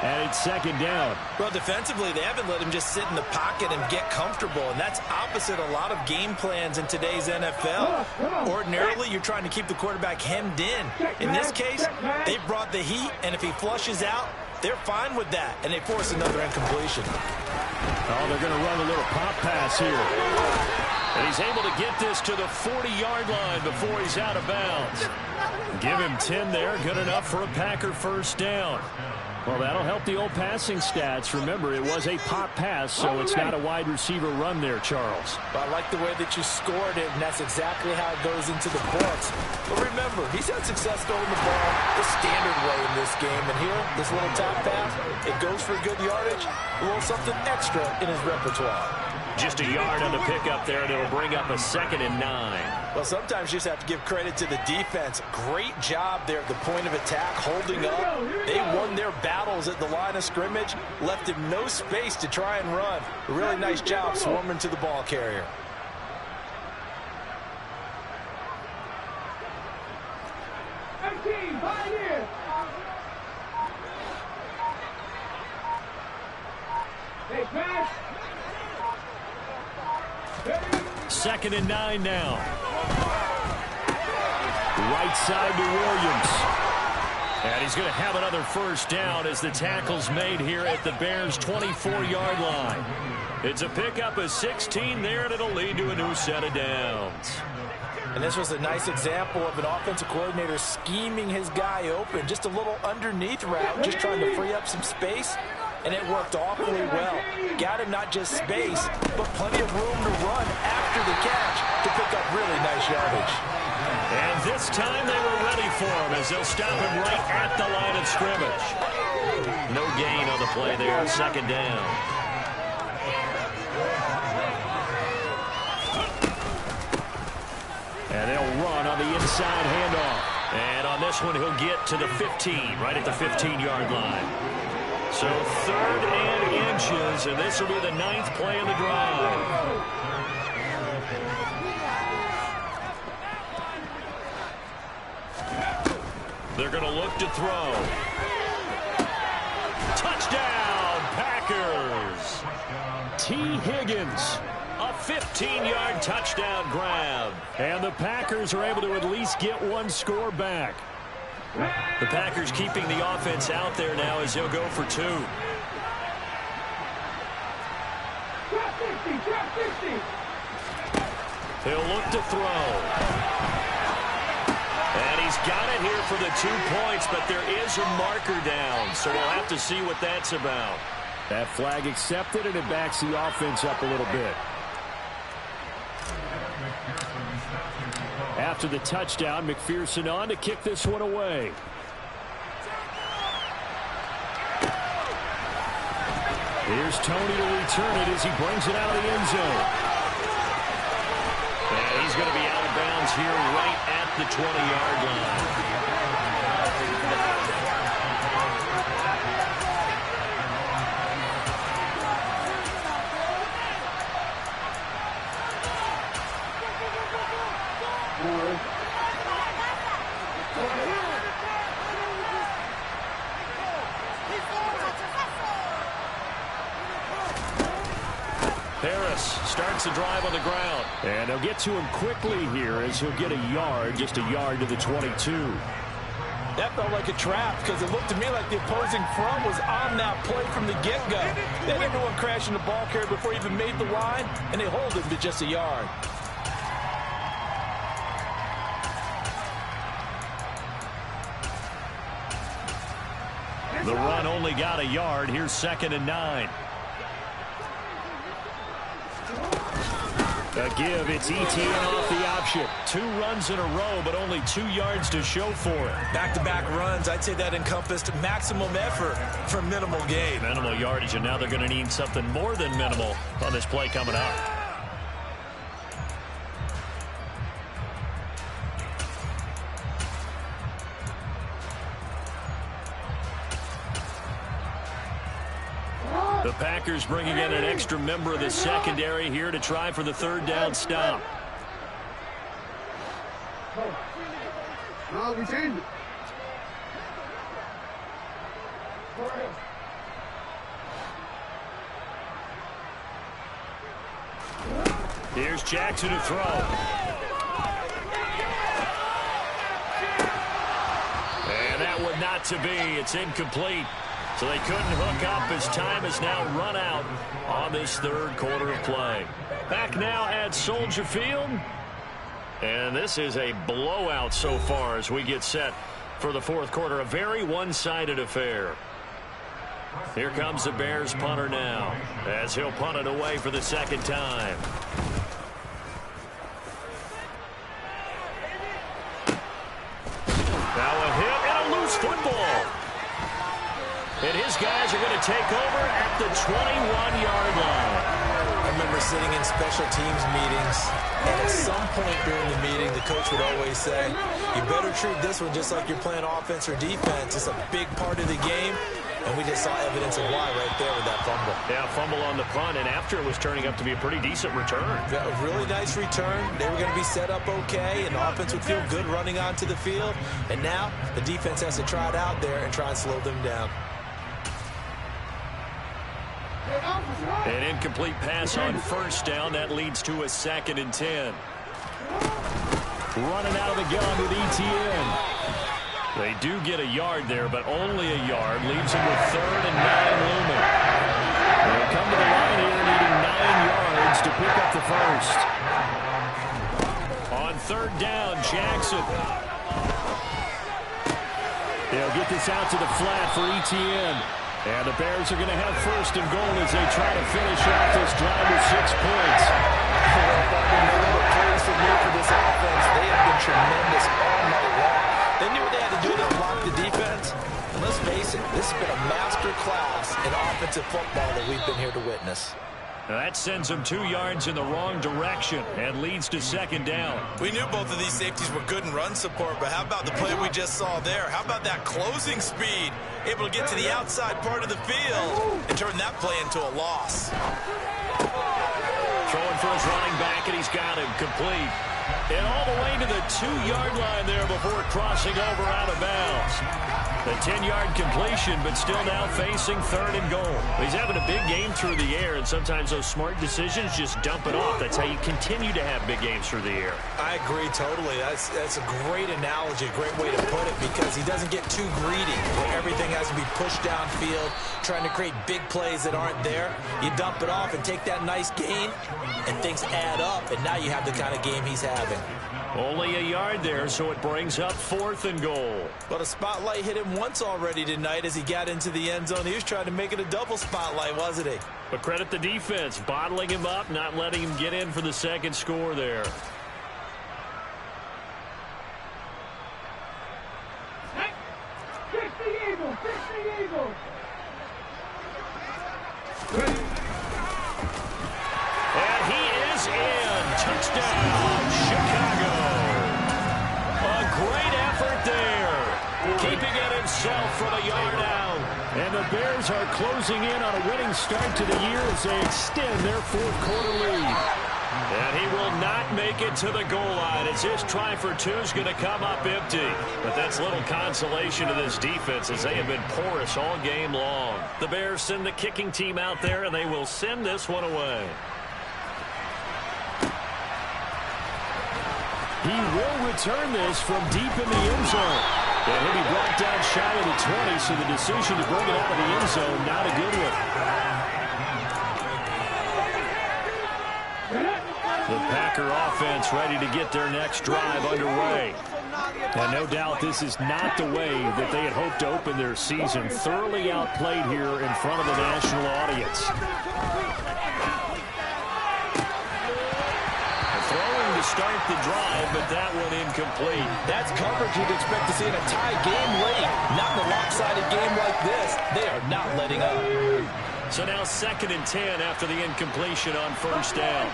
And it's 2nd down. Well, defensively, they haven't let him just sit in the pocket and get comfortable, and that's opposite a lot of game plans in today's NFL. Ordinarily, you're trying to keep the quarterback hemmed in. In this case, they brought the heat, and if he flushes out, they're fine with that, and they force another incompletion. Oh, they're going to run a little pop pass here. And he's able to get this to the 40-yard line before he's out of bounds. Give him 10 there. Good enough for a Packer first down. Well, that'll help the old passing stats. Remember, it was a pop pass, so it's not a wide receiver run there, Charles. Well, I like the way that you scored it, and that's exactly how it goes into the books. But remember, he's had success throwing the ball the standard way in this game. And here, this little top pass, it goes for good yardage, a little something extra in his repertoire. Just a yard on the pickup there, and it'll bring up a 2nd and 9. Well, sometimes you just have to give credit to the defense. Great job there at the point of attack, holding up. They won their battles at the line of scrimmage, left him no space to try and run. A really nice job swarming to the ball carrier. Second and 9 now. Right side to Williams. And he's going to have another first down as the tackle's made here at the Bears' 24-yard line. It's a pickup of 16 there, and it'll lead to a new set of downs. And this was a nice example of an offensive coordinator scheming his guy open. Just a little underneath route, just trying to free up some space. And it worked awfully well. Got him not just space, but plenty of room to run after the catch to pick up really nice yardage. And this time they were ready for him as they'll stop him right at the line of scrimmage. No gain on the play there, 2nd down. And they'll run on the inside handoff. And on this one, he'll get to the 15, right at the 15-yard line. So 3rd and inches, and this will be the 9th play of the drive. They're going to look to throw. Touchdown, Packers! T. Higgins. A 15-yard touchdown grab. And the Packers are able to at least get one score back. The Packers keeping the offense out there now as they'll go for 2. He'll look to throw. And he's got it here for the 2 points, but there is a marker down, so we'll have to see what that's about. That flag accepted, and it backs the offense up a little bit. After the touchdown, McPherson on to kick this one away. Here's Tony to return it as he brings it out of the end zone. And he's going to be out of bounds here right at the 20-yard line. Starts the drive on the ground. And they'll get to him quickly here as he'll get a yard, just a yard to the 22. That felt like a trap because it looked to me like the opposing front was on that play from the get-go. Then everyone crashing the ball carrier before he even made the line, and they hold him to just a yard. The run only got a yard. Here's 2nd and 9. A give, it's ETN off the option. 2 runs in a row, but only 2 yards to show for it. Back-to-back runs, I'd say that encompassed maximum effort for minimal gain. Minimal yardage, and now they're going to need something more than minimal on this play coming up. The Packers bringing in an extra member of the secondary here to try for the 3rd down stop. No, we changed it. Here's Jackson to throw. And that one not to be. It's incomplete. So they couldn't hook up as time has now run out on this 3rd quarter of play. Back now at Soldier Field. And this is a blowout so far as we get set for the 4th quarter. A very one-sided affair. Here comes the Bears punter now as he'll punt it away for the 2nd time. Now a hit and a loose football. And his guys are going to take over at the 21-yard line. I remember sitting in special teams meetings, and at some point during the meeting, the coach would always say, you better treat this one just like you're playing offense or defense. It's a big part of the game, and we just saw evidence of why right there with that fumble. Yeah, fumble on the punt, and after it was turning up to be a pretty decent return. Yeah, a really nice return. They were going to be set up okay, and the offense would feel good running onto the field. And now the defense has to try it out there and try and slow them down. An incomplete pass on 1st down. That leads to a 2nd and 10. Running out of the gun with ETN. They do get a yard there, but only a yard. Leaves them with 3rd and 9 looming. They'll come to the line here needing 9 yards to pick up the 1st. On 3rd down, Jackson. They'll get this out to the flat for ETN. And the Bears are going to have 1st and goal as they try to finish off this drive with 6 points. Praise for me for this offense. They have been tremendous all night long. They knew what they had to do to block the defense. And let's face it, this has been a master class in offensive football that we've been here to witness. Now that sends them 2 yards in the wrong direction and leads to 2nd down. We knew both of these safeties were good in run support, but how about the play we just saw there? How about that closing speed? Able to get to the outside part of the field and turn that play into a loss. Throwing for his running back, and he's got him complete. And all the way to the 2-yard line there before crossing over out of bounds. The 10-yard completion, but still now facing 3rd and goal. He's having a big game through the air, and sometimes those smart decisions just dump it off. That's how you continue to have big games through the air. I agree totally. That's a great analogy, a great way to put it, because he doesn't get too greedy where everything has to be pushed downfield, trying to create big plays that aren't there. You dump it off and take that nice gain, and things add up, and now you have the kind of game he's having. Only a yard there, so it brings up 4th and goal. But a spotlight hit him once already tonight as he got into the end zone. He was trying to make it a double spotlight, wasn't he? But credit the defense, bottling him up, not letting him get in for the 2nd score there. Fix the Eagles! Fix the Eagles! himself from a yard out. And the Bears are closing in on a winning start to the year as they extend their fourth-quarter lead. And he will not make it to the goal line as his try for two is going to come up empty. But that's little consolation to this defense as they have been porous all game long. The Bears send the kicking team out there, and they will send this one away. He will return this from deep in the end zone. And he'll be brought down shy of the 20, so the decision to bring it out of the end zone, not a good one. The Packer offense ready to get their next drive underway. And no doubt this is not the way that they had hoped to open their season. Thoroughly outplayed here in front of the national audience. Throwing to start the drive, but that one incomplete. That's coverage you'd expect to see in a tie game late. Not in a lopsided game like this. They are not letting up. So now 2nd and 10 after the incompletion on first down.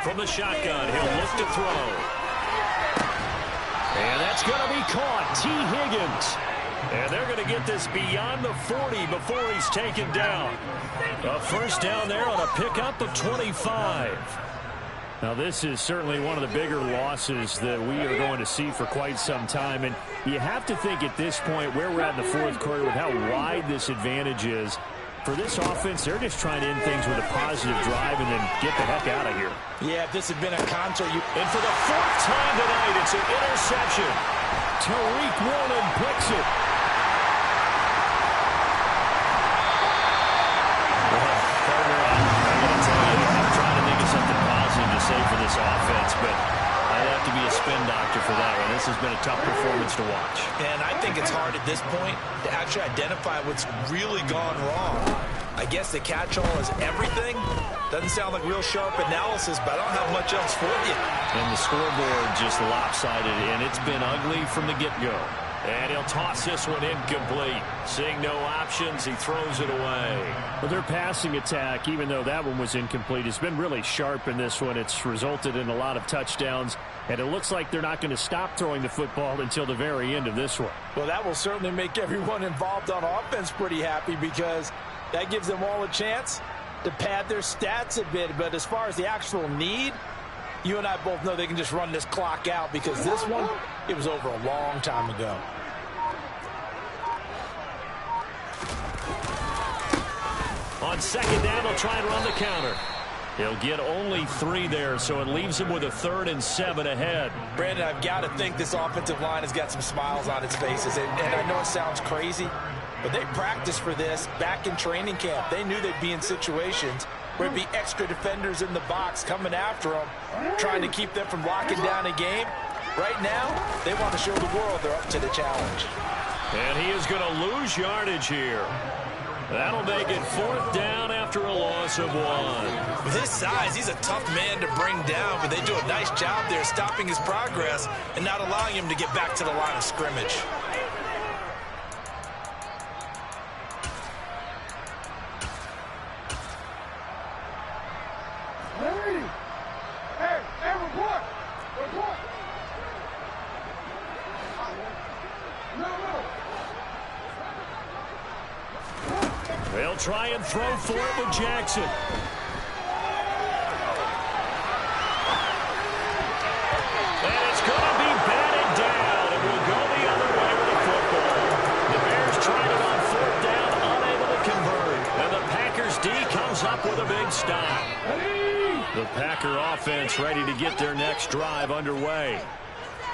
From the shotgun, he'll look to throw. And that's going to be caught. T. Higgins. And they're going to get this beyond the 40 before he's taken down. A first down there on a pickup of 25. Now, this is certainly one of the bigger losses that we are going to see for quite some time. And you have to think at this point where we're at in the fourth quarter with how wide this advantage is. For this offense, they're just trying to end things with a positive drive and then get the heck out of here. Yeah, if this had been a concert, and for the 4th time tonight, it's an interception. Tariq Woolen picks it. Well, partner, I'm going to tell you, I'm trying to think of something positive to say for this offense, but I'd have to be a spin doctor for that one. This has been a tough performance to watch. And I think it's hard at this point to actually identify what's really gone wrong. I guess the catch-all is everything. Doesn't sound like real sharp analysis, but I don't have much else for you. And the scoreboard just lopsided, and it's been ugly from the get-go. And he'll toss this one incomplete. Seeing no options, he throws it away. Well, their passing attack, even though that one was incomplete, has been really sharp in this one. It's resulted in a lot of touchdowns, and it looks like they're not going to stop throwing the football until the very end of this one. Well, that will certainly make everyone involved on offense pretty happy because that gives them all a chance to pad their stats a bit. But as far as the actual need, you and I both know they can just run this clock out because this one, it was over a long time ago. On 2nd down, they'll try and run the counter. He'll get only 3 there, so it leaves him with a 3rd and 7 ahead. Brandon, I've got to think this offensive line has got some smiles on its faces. And I know it sounds crazy, but they practiced for this back in training camp. They knew they'd be in situations where it'd be extra defenders in the box coming after them, trying to keep them from locking down a game. Right now, they want to show the world they're up to the challenge. And he is going to lose yardage here. That'll make it 4th down after a loss of 1. With his size, he's a tough man to bring down, but they do a nice job there stopping his progress and not allowing him to get back to the line of scrimmage. They'll try and throw for it with Jackson. And it's going to be batted down. It will go the other way with the football. The Bears tried it on 4th down, unable to convert. And the Packers D comes up with a big stop. The Packer offense ready to get their next drive underway.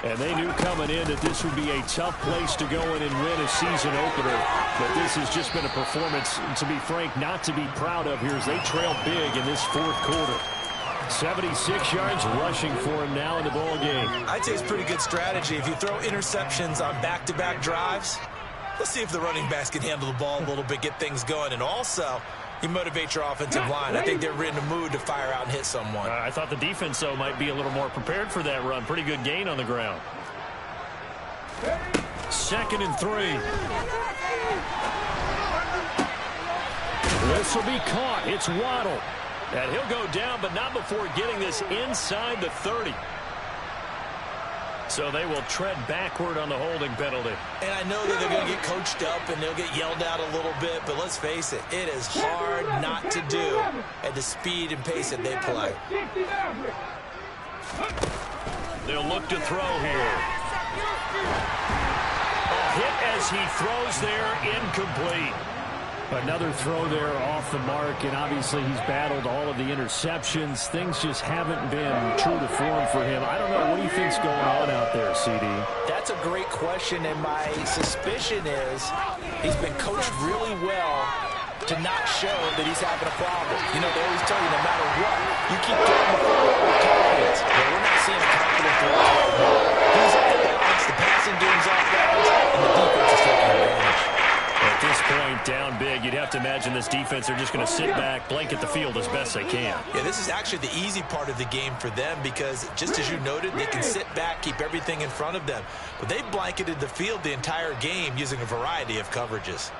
And they knew coming in that this would be a tough place to go in and win a season opener. But this has just been a performance, to be frank, not to be proud of here as they trail big in this 4th quarter. 76 yards rushing for him now in the ball game. I'd say it's pretty good strategy. If you throw interceptions on back-to-back drives, let's see if the running backs can handle the ball a little bit, get things going. And also, you motivate your offensive line. I think they're in the mood to fire out and hit someone. I thought the defense, though, might be a little more prepared for that run. Pretty good gain on the ground. 2nd and 3. This will be caught. It's Waddle. And he'll go down, but not before getting this inside the 30. So they will tread backward on the holding penalty. And I know that they're going to get coached up and they'll get yelled at a little bit, but let's face it, it is hard not to do at the speed and pace that they play. They'll look to throw here. A hit as he throws there, incomplete. Another throw there off the mark, and obviously he's battled all of the interceptions. Things just haven't been true to form for him. I don't know. What do you think's going on out there, CD? That's a great question, and my suspicion is he's been coached really well to not show that he's having a problem. You know, they always tell you no matter what, you keep throwing the football with confidence. But we're not seeing a confident throw. He's off balance, the passing game's off balance, and the defense is taking advantage. At this point, down big, you'd have to imagine this defense are just going to sit back, blanket the field as best they can. Yeah, this is actually the easy part of the game for them because, just as you noted, they can sit back, keep everything in front of them. But they've blanketed the field the entire game using a variety of coverages.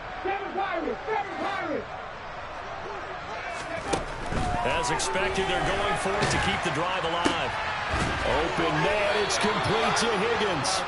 As expected, they're going for it to keep the drive alive. Open man, it's complete to Higgins.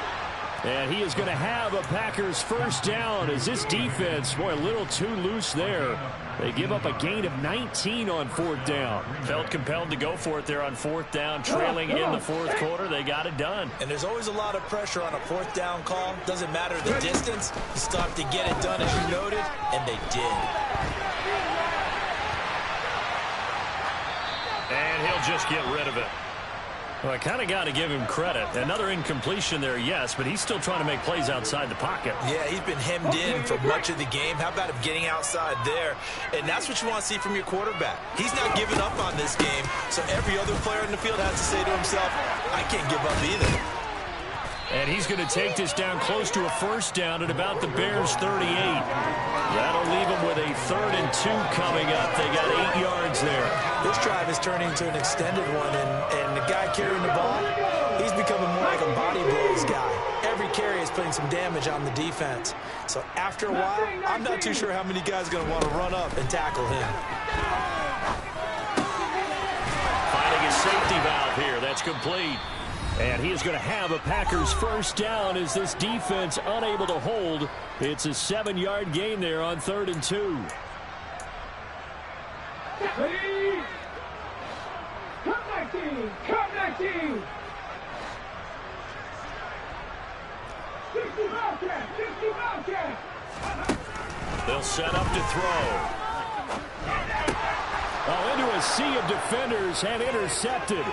And he is going to have a Packers first down as this defense, boy, a little too loose there. They give up a gain of 19 on fourth down. Felt compelled to go for it there on fourth down, trailing in the fourth quarter. They got it done. And there's always a lot of pressure on a fourth down call. Doesn't matter the distance. You still have to get it done, as you noted, and they did. And he'll just get rid of it. Well, I kind of got to give him credit. Another incompletion there, yes, but he's still trying to make plays outside the pocket. Yeah, he's been hemmed in for much of the game. How about him getting outside there? And that's what you want to see from your quarterback. He's not giving up on this game, so every other player in the field has to say to himself, I can't give up either. And he's going to take this down close to a first down at about the Bears' 38. That'll leave them with a 3rd and 2 coming up. They got 8 yards there. This drive is turning into an extended one, and the guy carrying the ball, he's becoming more like a body blows guy. Every carry is putting some damage on the defense. So after a while, I'm not too sure how many guys are going to want to run up and tackle him. Finding a safety valve here. That's complete. And he is going to have a Packers first down as this defense unable to hold. It's a 7-yard gain there on 3rd and 2. Come 19. They'll set up to throw. Oh, into a sea of defenders and intercepted.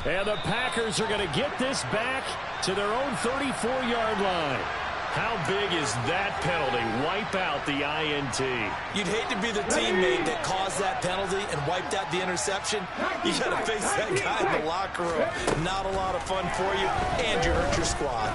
And the Packers are going to get this back to their own 34-yard line. How big is that penalty? Wipe out the INT. You'd hate to be the teammate that caused that penalty and wiped out the interception. You got to face that guy in the locker room. Not a lot of fun for you, and you hurt your squad.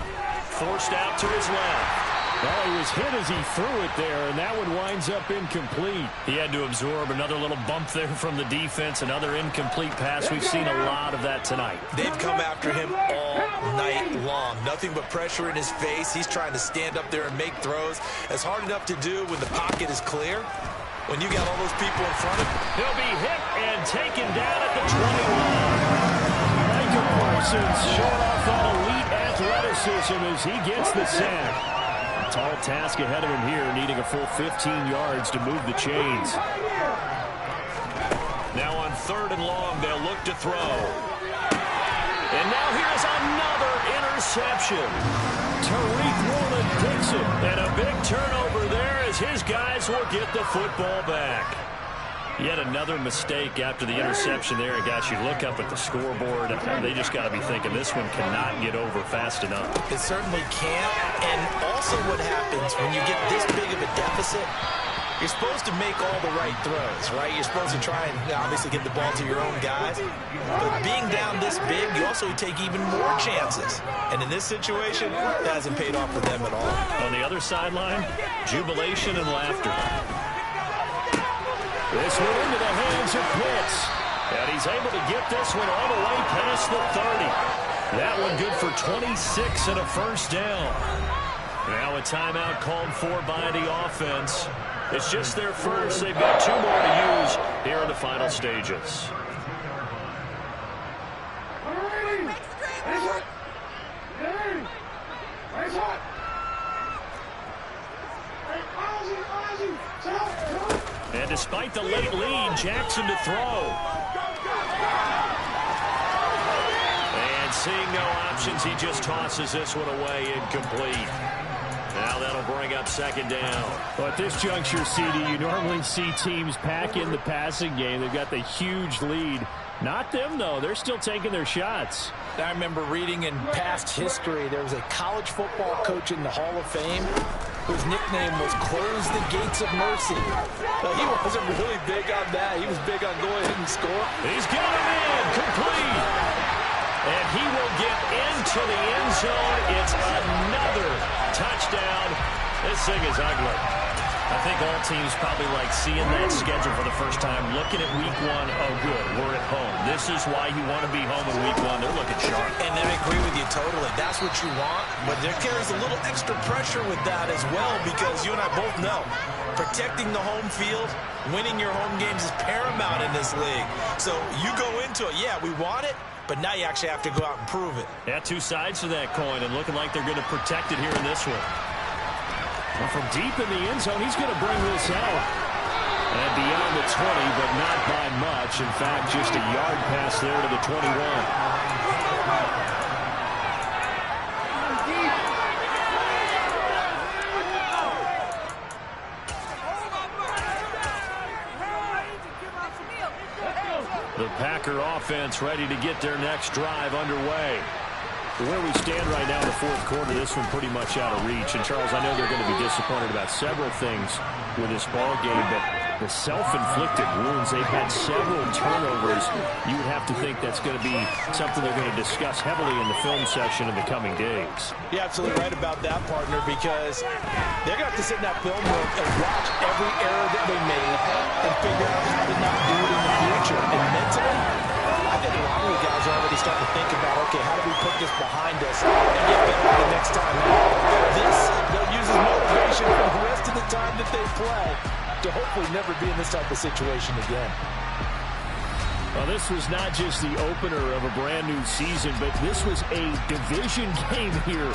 Forced out to his left. Well, he was hit as he threw it there, and that one winds up incomplete. He had to absorb another little bump there from the defense, another incomplete pass. We've seen a lot of that tonight. They've come after him all night long. Nothing but pressure in his face. He's trying to stand up there and make throws. It's hard enough to do when the pocket is clear. When you got all those people in front of him. He'll be hit and taken down at the 21. Micah Parsons showing off that elite athleticism as he gets the sack. Tall task ahead of him here, needing a full 15 yards to move the chains. Now on 3rd and long, they'll look to throw. And now here's another interception. Tariq Woolen picks it. And a big turnover there as his guys will get the football back. Yet another mistake after the interception there. Guys, you look up at the scoreboard, they just got to be thinking this one cannot get over fast enough. It certainly can't. And also what happens when you get this big of a deficit, you're supposed to make all the right throws, right? You're supposed to try and obviously get the ball to your own guys. But being down this big, you also take even more chances. And in this situation, that hasn't paid off for them at all. On the other sideline, jubilation and laughter. This one into the hands of Pitts. And he's able to get this one all the way past the 30. That one good for 26 and a first down. Now a timeout called for by the offense. It's just their first. They've got 2 more to use here in the final stages. And despite the late lead, Jackson to throw. And seeing no options, he just tosses this one away incomplete. Now that'll bring up 2nd down. Well, at this juncture, CD, you normally see teams pack in the passing game. They've got the huge lead. Not them, though. They're still taking their shots. I remember reading in past history, there was a college football coach in the Hall of Fame whose nickname was Close the Gates of Mercy. But he wasn't really big on that. He was big on go ahead and score. He's got it in, complete. And he will get into the end zone. It's another touchdown. This thing is ugly. I think all teams probably like seeing that schedule for the first time, looking at week 1. Oh, good, we're at home. This is why you want to be home in week 1. They're looking sharp. And I agree with you totally. That's what you want. But there carries a little extra pressure with that as well, because you and I both know protecting the home field, winning your home games is paramount in this league. So you go into it, yeah, we want it, but now you actually have to go out and prove it. Yeah, 2 sides to that coin, and looking like they're going to protect it here in this one. And from deep in the end zone, he's going to bring this out. And beyond the 20, but not by much. In fact, just a yard pass there to the 21. The Packer offense ready to get their next drive underway. Where we stand right now in the 4th quarter, this one pretty much out of reach. And, Charles, I know they're going to be disappointed about several things with this ball game, but the self-inflicted wounds, they've had several turnovers. You would have to think that's going to be something they're going to discuss heavily in the film session in the coming days. You're absolutely right about that, partner, because they're going to have to sit in that film room and watch every error that they made and figure out how to not do it in the future. And mentally, I think a lot of the guys are already starting to think about, okay, how do we put this behind us and get better the next time out? This, they'll use as motivation for the rest of the time that they play to hopefully never be in this type of situation again. Well, this was not just the opener of a brand new season, but this was a division game here